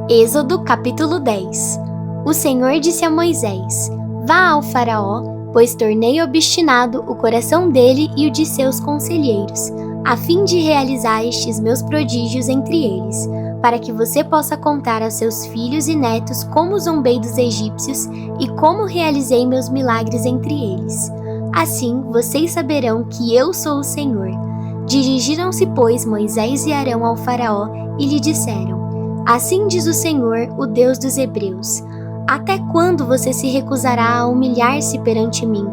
Êxodo capítulo 10. O Senhor disse a Moisés: Vá ao Faraó, pois tornei obstinado o coração dele e o de seus conselheiros, a fim de realizar estes meus prodígios entre eles, para que você possa contar aos seus filhos e netos como zombei dos egípcios e como realizei meus milagres entre eles. Assim vocês saberão que eu sou o Senhor. Dirigiram-se, pois, Moisés e Arão ao Faraó e lhe disseram: Assim diz o Senhor, o Deus dos Hebreus: Até quando você se recusará a humilhar-se perante mim?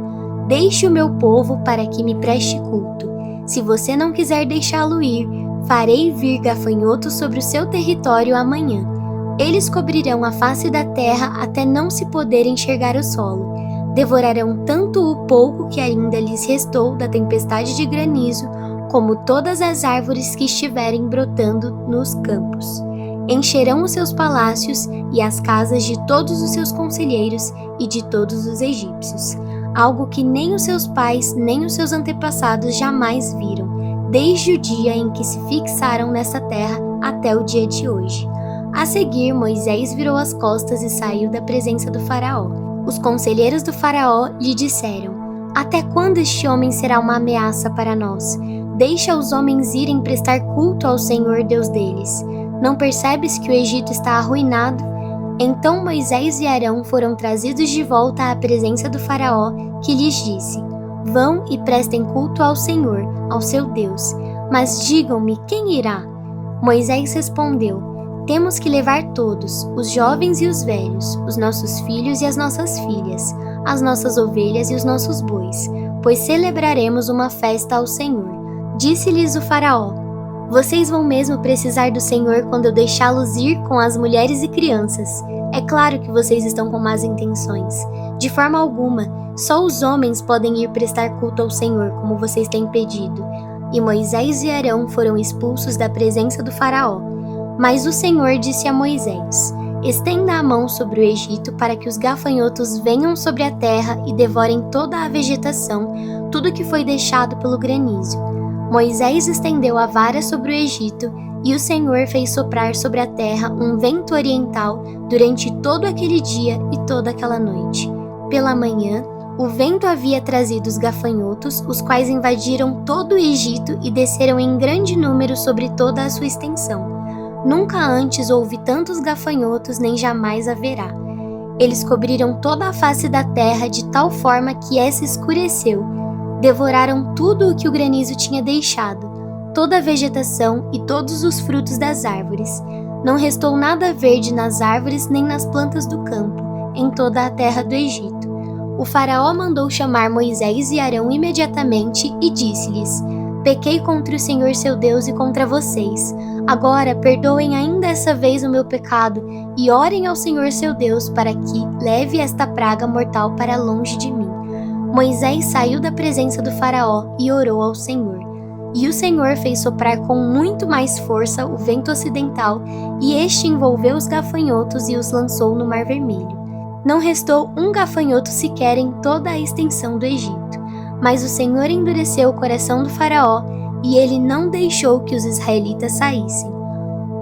Deixe o meu povo para que me preste culto. Se você não quiser deixá-lo ir, farei vir gafanhotos sobre o seu território amanhã. Eles cobrirão a face da terra até não se poder enxergar o solo. Devorarão tanto o pouco que ainda lhes restou da tempestade de granizo, como todas as árvores que estiverem brotando nos campos. Encherão os seus palácios e as casas de todos os seus conselheiros e de todos os egípcios, algo que nem os seus pais nem os seus antepassados jamais viram, desde o dia em que se fixaram nessa terra até o dia de hoje. A seguir, Moisés virou as costas e saiu da presença do Faraó. Os conselheiros do Faraó lhe disseram: Até quando este homem será uma ameaça para nós? Deixa os homens irem prestar culto ao Senhor Deus deles. Não percebes que o Egito está arruinado? Então Moisés e Arão foram trazidos de volta à presença do Faraó, que lhes disse: Vão e prestem culto ao Senhor, ao seu Deus. Mas digam-me, quem irá? Moisés respondeu: Temos que levar todos, os jovens e os velhos, os nossos filhos e as nossas filhas, as nossas ovelhas e os nossos bois, pois celebraremos uma festa ao Senhor. Disse-lhes o Faraó: Vocês vão mesmo precisar do Senhor quando eu deixá-los ir com as mulheres e crianças. É claro que vocês estão com más intenções. De forma alguma, só os homens podem ir prestar culto ao Senhor, como vocês têm pedido. E Moisés e Arão foram expulsos da presença do Faraó. Mas o Senhor disse a Moisés: Estenda a mão sobre o Egito para que os gafanhotos venham sobre a terra e devorem toda a vegetação, tudo que foi deixado pelo granizo. Moisés estendeu a vara sobre o Egito, e o Senhor fez soprar sobre a terra um vento oriental durante todo aquele dia e toda aquela noite. Pela manhã, o vento havia trazido os gafanhotos, os quais invadiram todo o Egito e desceram em grande número sobre toda a sua extensão. Nunca antes houve tantos gafanhotos, nem jamais haverá. Eles cobriram toda a face da terra de tal forma que essa escureceu. Devoraram tudo o que o granizo tinha deixado, toda a vegetação e todos os frutos das árvores. Não restou nada verde nas árvores nem nas plantas do campo, em toda a terra do Egito. O Faraó mandou chamar Moisés e Arão imediatamente e disse-lhes: Pequei contra o Senhor seu Deus e contra vocês. Agora perdoem ainda essa vez o meu pecado e orem ao Senhor seu Deus para que leve esta praga mortal para longe de mim. Moisés saiu da presença do Faraó e orou ao Senhor. E o Senhor fez soprar com muito mais força o vento ocidental, e este envolveu os gafanhotos e os lançou no Mar Vermelho. Não restou um gafanhoto sequer em toda a extensão do Egito. Mas o Senhor endureceu o coração do Faraó, e ele não deixou que os israelitas saíssem.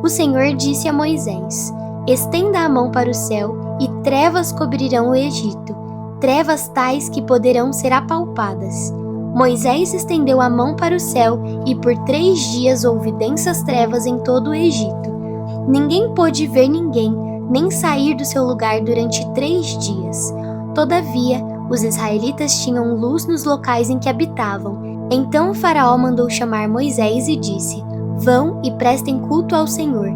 O Senhor disse a Moisés: Estenda a mão para o céu, e trevas cobrirão o Egito. Trevas tais que poderão ser apalpadas. Moisés estendeu a mão para o céu e por 3 dias houve densas trevas em todo o Egito. Ninguém pôde ver ninguém, nem sair do seu lugar durante 3 dias. Todavia, os israelitas tinham luz nos locais em que habitavam. Então o Faraó mandou chamar Moisés e disse: Vão e prestem culto ao Senhor.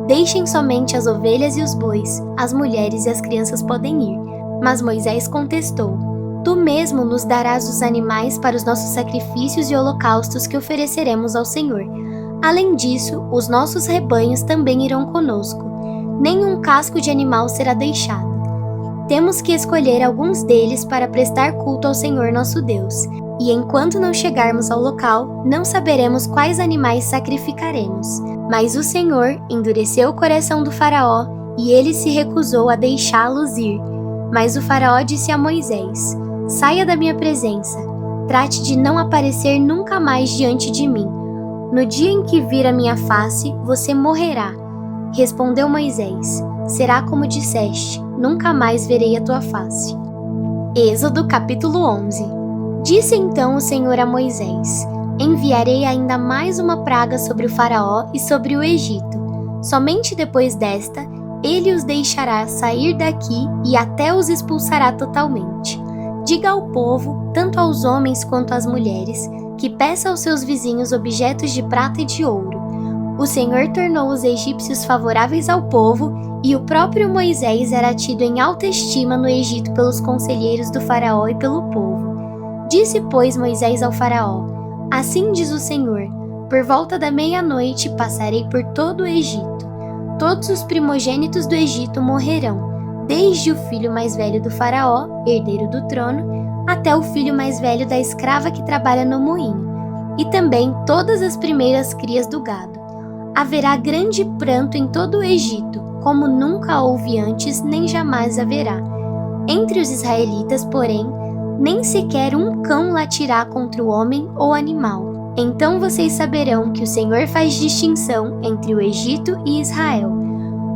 Deixem somente as ovelhas e os bois, as mulheres e as crianças podem ir. Mas Moisés contestou: Tu mesmo nos darás os animais para os nossos sacrifícios e holocaustos que ofereceremos ao Senhor. Além disso, os nossos rebanhos também irão conosco. Nenhum casco de animal será deixado. Temos que escolher alguns deles para prestar culto ao Senhor nosso Deus. E enquanto não chegarmos ao local, não saberemos quais animais sacrificaremos. Mas o Senhor endureceu o coração do Faraó e ele se recusou a deixá-los ir. Mas o Faraó disse a Moisés: Saia da minha presença, trate de não aparecer nunca mais diante de mim. No dia em que vir a minha face, você morrerá. Respondeu Moisés: será como disseste, nunca mais verei a tua face. Êxodo capítulo 11. Disse então o Senhor a Moisés: enviarei ainda mais uma praga sobre o faraó e sobre o Egito. Somente depois desta, ele os deixará sair daqui e até os expulsará totalmente. Diga ao povo, tanto aos homens quanto às mulheres, que peça aos seus vizinhos objetos de prata e de ouro. O Senhor tornou os egípcios favoráveis ao povo, e o próprio Moisés era tido em alta estima no Egito pelos conselheiros do faraó e pelo povo. Disse, pois, Moisés ao faraó: assim diz o Senhor, por volta da meia-noite passarei por todo o Egito. Todos os primogênitos do Egito morrerão, desde o filho mais velho do faraó, herdeiro do trono, até o filho mais velho da escrava que trabalha no moinho, e também todas as primeiras crias do gado. Haverá grande pranto em todo o Egito, como nunca houve antes, nem jamais haverá. Entre os israelitas, porém, nem sequer um cão latirá contra o homem ou animal. Então vocês saberão que o Senhor faz distinção entre o Egito e Israel.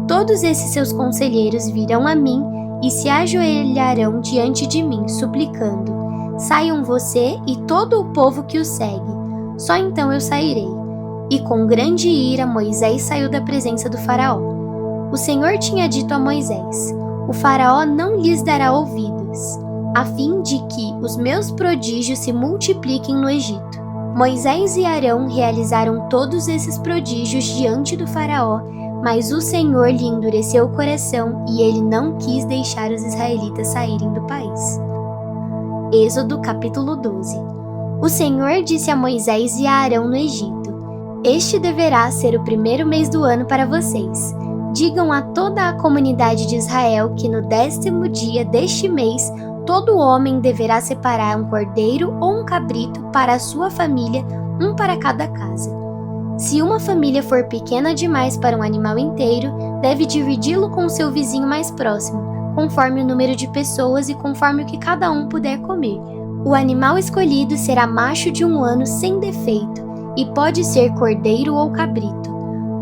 Todos esses seus conselheiros virão a mim e se ajoelharão diante de mim, suplicando: saiam você e todo o povo que o segue. Só então eu sairei. E com grande ira Moisés saiu da presença do faraó. O Senhor tinha dito a Moisés: o faraó não lhes dará ouvidos, a fim de que os meus prodígios se multipliquem no Egito. Moisés e Arão realizaram todos esses prodígios diante do faraó, mas o Senhor lhe endureceu o coração e ele não quis deixar os israelitas saírem do país. Êxodo capítulo 12. O Senhor disse a Moisés e a Arão no Egito: este deverá ser o primeiro mês do ano para vocês. Digam a toda a comunidade de Israel que no 10º dia deste mês, todo homem deverá separar um cordeiro ou um cabrito para a sua família, um para cada casa. Se uma família for pequena demais para um animal inteiro, deve dividi-lo com seu vizinho mais próximo, conforme o número de pessoas e conforme o que cada um puder comer. O animal escolhido será macho de 1 ano sem defeito, e pode ser cordeiro ou cabrito.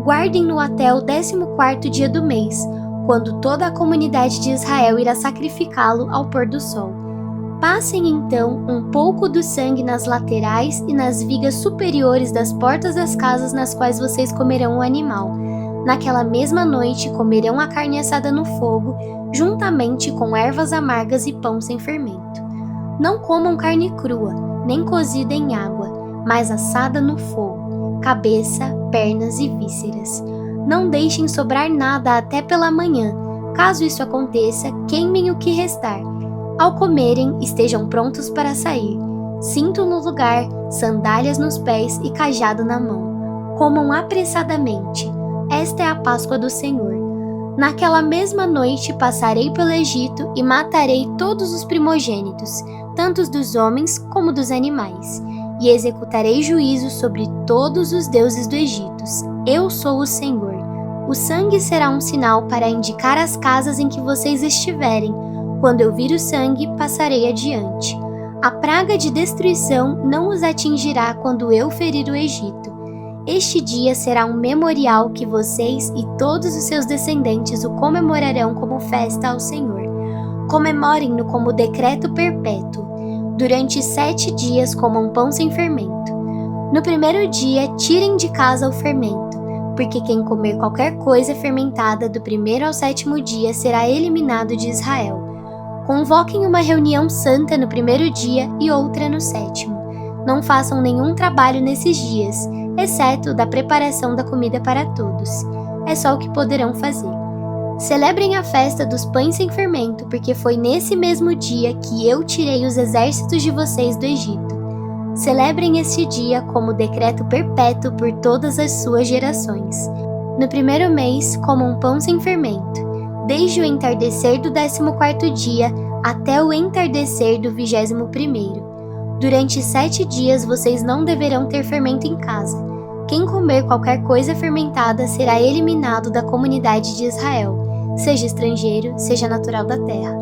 Guardem-no até o 14º dia do mês, quando toda a comunidade de Israel irá sacrificá-lo ao pôr do sol. Passem então um pouco do sangue nas laterais e nas vigas superiores das portas das casas nas quais vocês comerão o animal. Naquela mesma noite comerão a carne assada no fogo, juntamente com ervas amargas e pão sem fermento. Não comam carne crua, nem cozida em água, mas assada no fogo, cabeça, pernas e vísceras. Não deixem sobrar nada até pela manhã. Caso isso aconteça, queimem o que restar. Ao comerem, estejam prontos para sair. Cinto no lugar, sandálias nos pés e cajado na mão. Comam apressadamente. Esta é a Páscoa do Senhor. Naquela mesma noite passarei pelo Egito e matarei todos os primogênitos, tanto os dos homens como dos animais, e executarei juízo sobre todos os deuses do Egito. Eu sou o Senhor. O sangue será um sinal para indicar as casas em que vocês estiverem. Quando eu vir o sangue, passarei adiante. A praga de destruição não os atingirá quando eu ferir o Egito. Este dia será um memorial que vocês e todos os seus descendentes o comemorarão como festa ao Senhor. Comemorem-no como decreto perpétuo. Durante 7 dias comam pão sem fermento. No primeiro dia, tirem de casa o fermento, porque quem comer qualquer coisa fermentada do 1º ao 7º dia será eliminado de Israel. Convoquem uma reunião santa no 1º dia e outra no 7º. Não façam nenhum trabalho nesses dias, exceto o da preparação da comida para todos. É só o que poderão fazer. Celebrem a festa dos pães sem fermento, porque foi nesse mesmo dia que eu tirei os exércitos de vocês do Egito. Celebrem este dia como decreto perpétuo por todas as suas gerações. No 1º mês, comam pão sem fermento, desde o entardecer do 14º dia até o entardecer do 21º. Durante 7 dias vocês não deverão ter fermento em casa. Quem comer qualquer coisa fermentada será eliminado da comunidade de Israel, seja estrangeiro, seja natural da terra.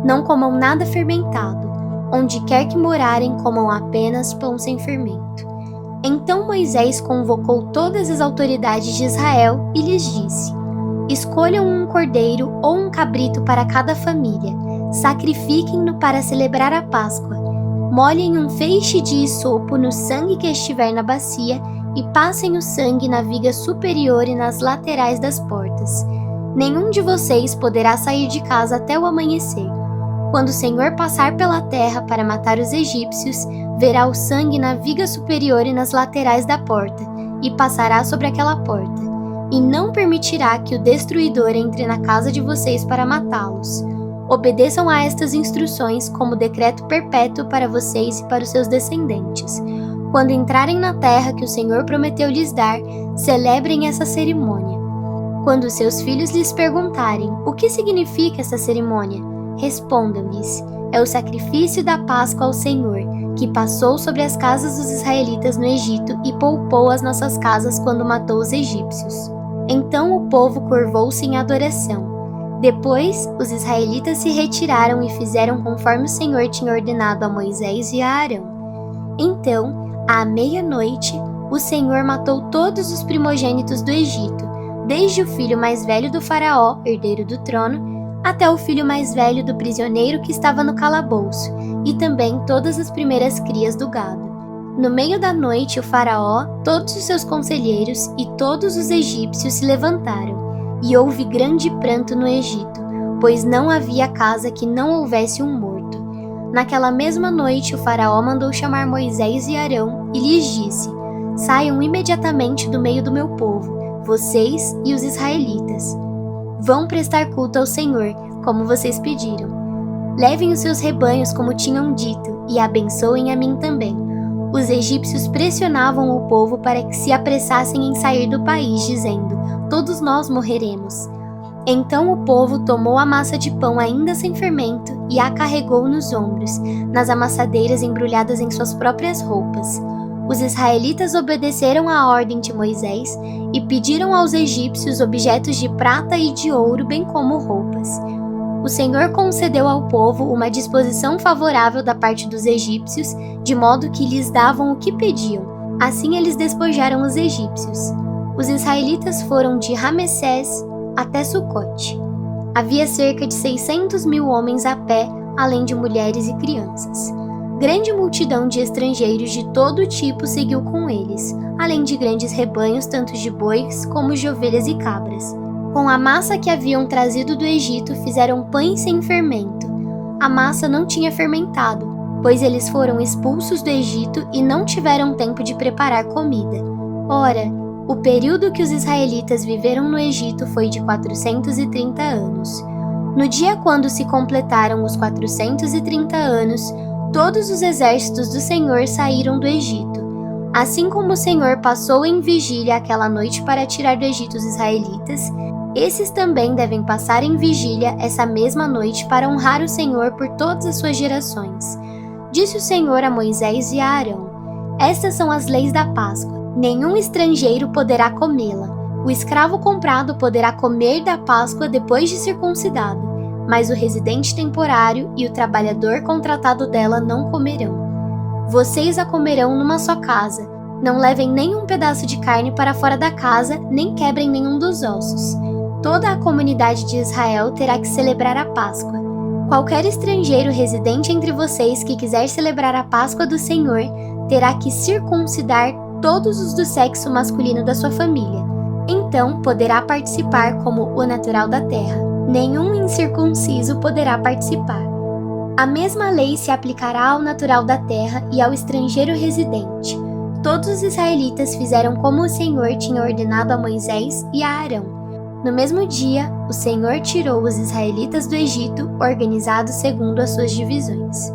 Não comam nada fermentado. Onde quer que morarem, comam apenas pão sem fermento. Então Moisés convocou todas as autoridades de Israel e lhes disse: Escolham um cordeiro ou um cabrito para cada família. Sacrifiquem-no para celebrar a Páscoa. Molhem um feixe de hisopo no sangue que estiver na bacia e passem o sangue na viga superior e nas laterais das portas. Nenhum de vocês poderá sair de casa até o amanhecer. Quando o Senhor passar pela terra para matar os egípcios, verá o sangue na viga superior e nas laterais da porta, e passará sobre aquela porta, e não permitirá que o destruidor entre na casa de vocês para matá-los. Obedeçam a estas instruções como decreto perpétuo para vocês e para os seus descendentes. Quando entrarem na terra que o Senhor prometeu lhes dar, celebrem essa cerimônia. Quando seus filhos lhes perguntarem o que significa essa cerimônia, respondam-lhes: é o sacrifício da Páscoa ao Senhor, que passou sobre as casas dos israelitas no Egito e poupou as nossas casas quando matou os egípcios. Então o povo curvou-se em adoração. Depois, os israelitas se retiraram e fizeram conforme o Senhor tinha ordenado a Moisés e a Arão. Então, à meia-noite, o Senhor matou todos os primogênitos do Egito, desde o filho mais velho do faraó, herdeiro do trono, até o filho mais velho do prisioneiro que estava no calabouço, e também todas as primeiras crias do gado. No meio da noite, o faraó, todos os seus conselheiros e todos os egípcios se levantaram, e houve grande pranto no Egito, pois não havia casa que não houvesse um morto. Naquela mesma noite, o faraó mandou chamar Moisés e Arão e lhes disse: saiam imediatamente do meio do meu povo, vocês e os israelitas. Vão prestar culto ao Senhor, como vocês pediram. Levem os seus rebanhos como tinham dito, e abençoem a mim também. Os egípcios pressionavam o povo para que se apressassem em sair do país, dizendo: todos nós morreremos. Então o povo tomou a massa de pão ainda sem fermento e a carregou nos ombros, nas amassadeiras embrulhadas em suas próprias roupas. Os israelitas obedeceram à ordem de Moisés e pediram aos egípcios objetos de prata e de ouro, bem como roupas. O Senhor concedeu ao povo uma disposição favorável da parte dos egípcios, de modo que lhes davam o que pediam. Assim eles despojaram os egípcios. Os israelitas foram de Ramessés até Sucote. Havia cerca de 600.000 homens a pé, além de mulheres e crianças. Grande multidão de estrangeiros de todo tipo seguiu com eles, além de grandes rebanhos tanto de bois como de ovelhas e cabras. Com a massa que haviam trazido do Egito, fizeram pães sem fermento. A massa não tinha fermentado, pois eles foram expulsos do Egito e não tiveram tempo de preparar comida. Ora, o período que os israelitas viveram no Egito foi de 430 anos. No dia quando se completaram os 430 anos, todos os exércitos do Senhor saíram do Egito. Assim como o Senhor passou em vigília aquela noite para tirar do Egito os israelitas, esses também devem passar em vigília essa mesma noite para honrar o Senhor por todas as suas gerações. Disse o Senhor a Moisés e a Arão: estas são as leis da Páscoa. Nenhum estrangeiro poderá comê-la. O escravo comprado poderá comer da Páscoa depois de circuncidado, mas o residente temporário e o trabalhador contratado dela não comerão. Vocês a comerão numa só casa. Não levem nenhum pedaço de carne para fora da casa, nem quebrem nenhum dos ossos. Toda a comunidade de Israel terá que celebrar a Páscoa. Qualquer estrangeiro residente entre vocês que quiser celebrar a Páscoa do Senhor terá que circuncidar todos os do sexo masculino da sua família. Então poderá participar como o natural da terra. Nenhum incircunciso poderá participar. A mesma lei se aplicará ao natural da terra e ao estrangeiro residente. Todos os israelitas fizeram como o Senhor tinha ordenado a Moisés e a Arão. No mesmo dia, o Senhor tirou os israelitas do Egito, organizados segundo as suas divisões.